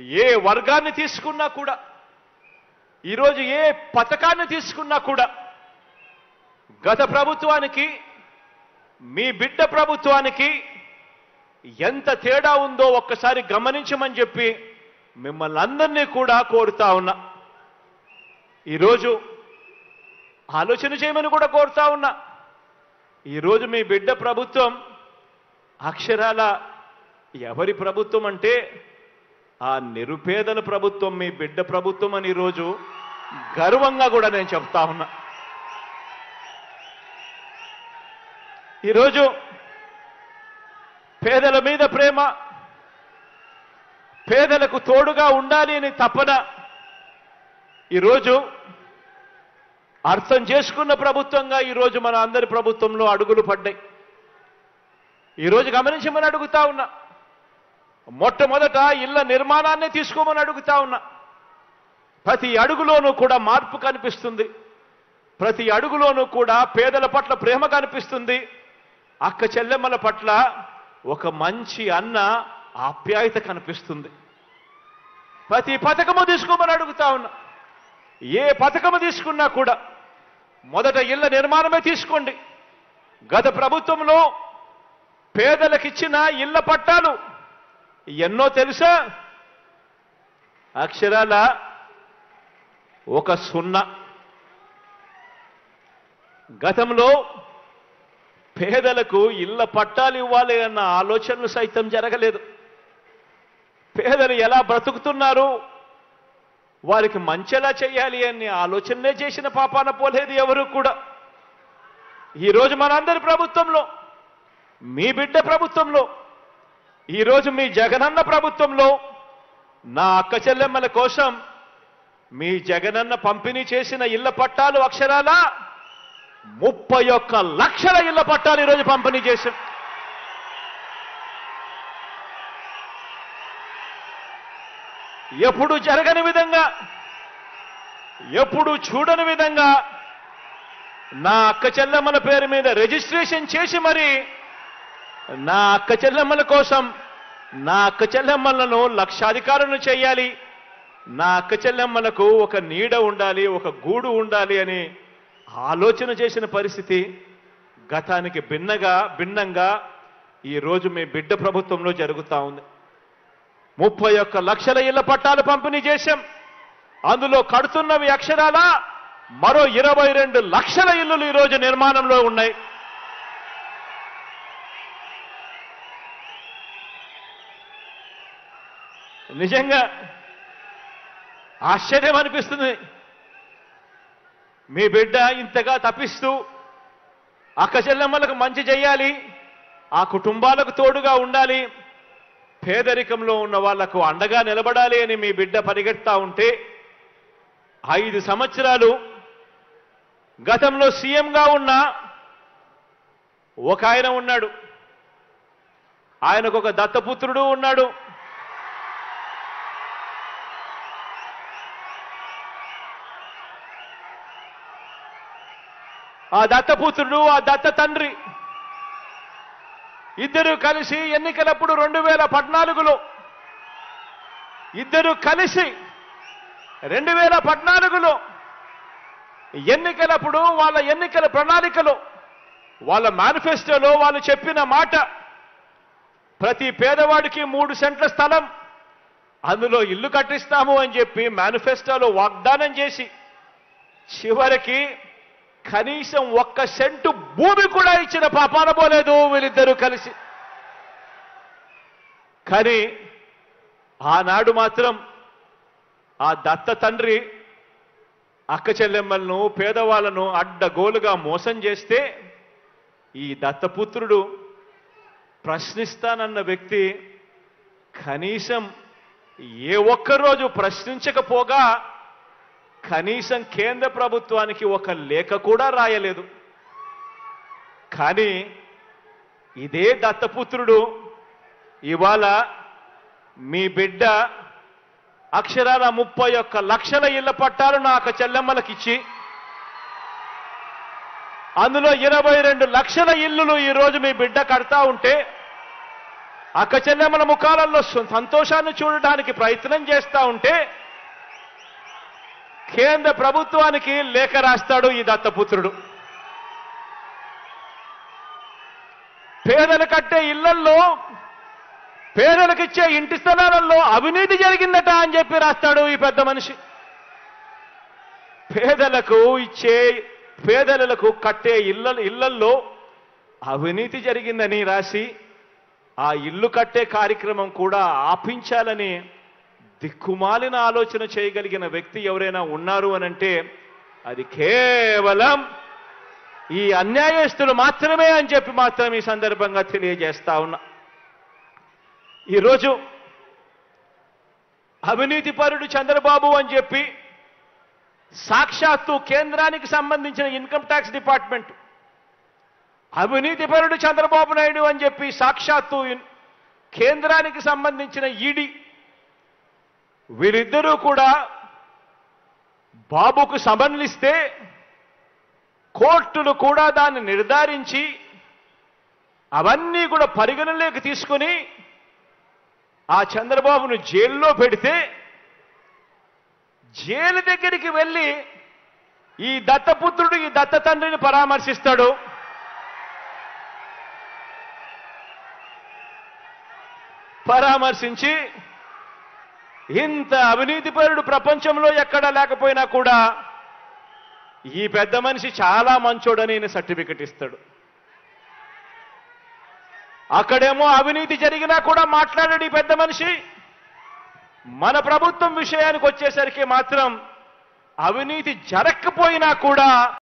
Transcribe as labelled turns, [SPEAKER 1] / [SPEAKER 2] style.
[SPEAKER 1] ఏ వర్గాన్ని తీసుకున్నా కూడా ఈరోజు ఏ పథకాన్ని తీసుకున్నా కూడా గత ప్రభుత్వానికి మీ బిడ్డ ప్రభుత్వానికి ఎంత తేడా ఉందో ఒక్కసారి గమనించమని చెప్పి మిమ్మల్ని అందరినీ కూడా కోరుతా ఉన్నా. ఈరోజు ఆలోచన చేయమని కూడా కోరుతా ఉన్నా. ఈరోజు మీ బిడ్డ ప్రభుత్వం అక్షరాల ఎవరి ప్రభుత్వం అంటే ఆ నిరుపేదల ప్రభుత్వం, మీ బిడ్డ ప్రభుత్వం అని ఈరోజు గర్వంగా కూడా నేను చెప్తా ఉన్నా. ఈరోజు పేదల మీద ప్రేమ, పేదలకు తోడుగా ఉండాలి అని తపన ఈరోజు అర్థం చేసుకున్న ప్రభుత్వంగా ఈరోజు మన అందరి ప్రభుత్వంలో అడుగులు పడ్డాయి. ఈరోజు గమనించమని అడుగుతా ఉన్నా. మొట్టమొదట ఇళ్ల నిర్మాణాన్ని తీసుకోమని అడుగుతా ఉన్నా. ప్రతి అడుగులోనూ కూడా మార్పు కనిపిస్తుంది. ప్రతి అడుగులోనూ కూడా పేదల పట్ల ప్రేమ కనిపిస్తుంది. అక్క చెల్లెమ్మల పట్ల ఒక మంచి అన్న ఆప్యాయత కనిపిస్తుంది. ప్రతి పథకము తీసుకోమని అడుగుతా ఉన్నా. ఏ పథకము తీసుకున్నా కూడా మొదట ఇళ్ల నిర్మాణమే తీసుకోండి. గత ప్రభుత్వంలో పేదలకిచ్చిన ఇళ్ల పట్టాలు ఎన్నో తెలుసా? అక్షరాల ఒక 0. గతంలో పేదలకు ఇళ్ల పట్టాలు ఇవ్వాలి అన్న ఆలోచనలు సైతం జరగలేదు. పేదలు ఎలా బ్రతుకుతున్నారు, వారికి మంచెలా చేయాలి అనే ఆలోచనే చేసిన పాపాన పోలేదు ఎవరు కూడా. ఈరోజు మనందరి ప్రభుత్వంలో, మీ బిడ్డ ప్రభుత్వంలో, ఈరోజు మీ జగనన్న ప్రభుత్వంలో నా అక్క చెల్లెమ్మల కోసం మీ జగనన్న పంపిణీ చేసిన ఇళ్ల పట్టాలు అక్షరాల 31 లక్షల ఇళ్ల పట్టాలు ఈరోజు పంపిణీ చేశాం. ఎప్పుడు జరగని విధంగా, ఎప్పుడు చూడని విధంగా నా అక్క చెల్లెమ్మల పేరు మీద రిజిస్ట్రేషన్ చేసి మరి నా అక్క చెల్లెమ్మల కోసం, నా అక్క చెల్లెమ్మలను లక్షాధికారులను చేయాలి, నా అక్క చెల్లెమ్మలకు ఒక నీడ ఉండాలి, ఒక గూడు ఉండాలి అని ఆలోచన చేసిన పరిస్థితి గతానికి భిన్నంగా ఈరోజు మీ బిడ్డ ప్రభుత్వంలో జరుగుతూ ఉంది. 31 లక్షల ఇళ్ల పట్టాలు పంపిణీ చేశాం. అందులో కడుతున్నవి అక్షరాల మరో 22 లక్షల ఇళ్లు ఈరోజు నిర్మాణంలో ఉన్నాయి. నిజంగా ఆశ్చర్యం అనిపిస్తుంది. మీ బిడ్డ ఇంతగా తప్పిస్తూ అక్క చెల్లెమ్మలకు మంచి చేయాలి, ఆ కుటుంబాలకు తోడుగా ఉండాలి, పేదరికంలో ఉన్న వాళ్లకు అండగా నిలబడాలి అని మీ బిడ్డ పరిగెడతా ఉంటే 5 సంవత్సరాలు గతంలో సీఎంగా ఉన్న ఒక ఆయన ఉన్నాడు. ఆయనకు ఒక దత్తపుత్రుడు ఉన్నాడు. ఆ దత్తపుత్రుడు, ఆ దత్త తండ్రి ఇద్దరు కలిసి ఎన్నికలప్పుడు 2014లో ఇద్దరు కలిసి 2014లో ఎన్నికలప్పుడు వాళ్ళ ఎన్నికల ప్రణాళికలో, వాళ్ళ మేనిఫెస్టోలో వాళ్ళు చెప్పిన మాట, ప్రతి పేదవాడికి 3 సెంట్ల స్థలం, అందులో ఇల్లు కట్టిస్తాము అని చెప్పి మేనిఫెస్టోలో వాగ్దానం చేసి చివరికి కనీసం 1 సెంటు భూమి కూడా ఇచ్చిన పాపాన పోలేదు వీళ్ళిద్దరూ కలిసి. కానీ ఆనాడు మాత్రం ఆ దత్త తండ్రి అక్క చెల్లెమ్మలను, పేదవాళ్లను అడ్డగోలుగా మోసం చేస్తే ఈ దత్తపుత్రుడు ప్రశ్నిస్తానన్న వ్యక్తి కనీసం ఏ ఒక్కరోజు ప్రశ్నించకపోగా కనీసం కేంద్ర ప్రభుత్వానికి ఒక లేఖ కూడా రాయలేదు. కానీ ఇదే దత్తపుత్రుడు ఇవాళ మీ బిడ్డ అక్షరాల 31 లక్షల ఇళ్ల పట్టాలు నాకు చెల్లెమ్మలకిచ్చి అందులో 22 లక్షల ఇల్లులు ఈరోజు మీ బిడ్డ కడతా ఉంటే అక్క చెల్లెమ్మల ముఖాలలో సంతోషాన్ని చూడడానికి ప్రయత్నం చేస్తా ఉంటే కేంద్ర ప్రభుత్వానికి లేఖ రాస్తాడు ఈ దత్తపుత్రుడు. పేదలు కట్టే ఇళ్లల్లో, పేదలకిచ్చే ఇంటి స్థలాలలో అవినీతి జరిగిందట అని చెప్పి రాస్తాడు ఈ పెద్ద మనిషి. పేదలకు కట్టే ఇళ్లల్లో అవినీతి జరిగిందని రాసి ఆ ఇల్లు కట్టే కార్యక్రమం కూడా ఆపించాలని దిక్కుమాలిన ఆలోచన చేయగలిగిన వ్యక్తి ఎవరైనా ఉన్నారు అనంటే అది కేవలం ఈ అన్యాయస్తులు మాత్రమే అని చెప్పి మాత్రం ఈ సందర్భంగా తెలియజేస్తా ఉన్నా. ఈరోజు అవినీతిపరుడు చంద్రబాబు అని చెప్పి సాక్షాత్తు కేంద్రానికి సంబంధించిన ఇన్కమ్ ట్యాక్స్ డిపార్ట్మెంట్, అవినీతిపరుడు చంద్రబాబు నాయుడు అని చెప్పి సాక్షాత్తు కేంద్రానికి సంబంధించిన ఈడీ, వీరిద్దరూ కూడా బాబుకు సమన్లిస్తే కోర్టులు కూడా దాన్ని నిర్ధారించి అవన్నీ కూడా పరిగణలోకి తీసుకుని ఆ చంద్రబాబును జైల్లో పెడితే జైలు దగ్గరికి వెళ్ళి ఈ దత్తపుత్రుడు ఈ దత్త తండ్రిని పరామర్శిస్తాడు. పరామర్శించి ఇంత అవినీతిపరుడు ప్రపంచంలో ఎక్కడా లేకపోయినా కూడా ఈ పెద్ద మనిషి చాలా మంచోడని ఈయన సర్టిఫికెట్ ఇస్తాడు. అక్కడేమో అవినీతి జరిగినా కూడా మాట్లాడాడు ఈ పెద్ద మనిషి. మన ప్రభుత్వం విషయానికి వచ్చేసరికి మాత్రం అవినీతి జరగకపోయినా కూడా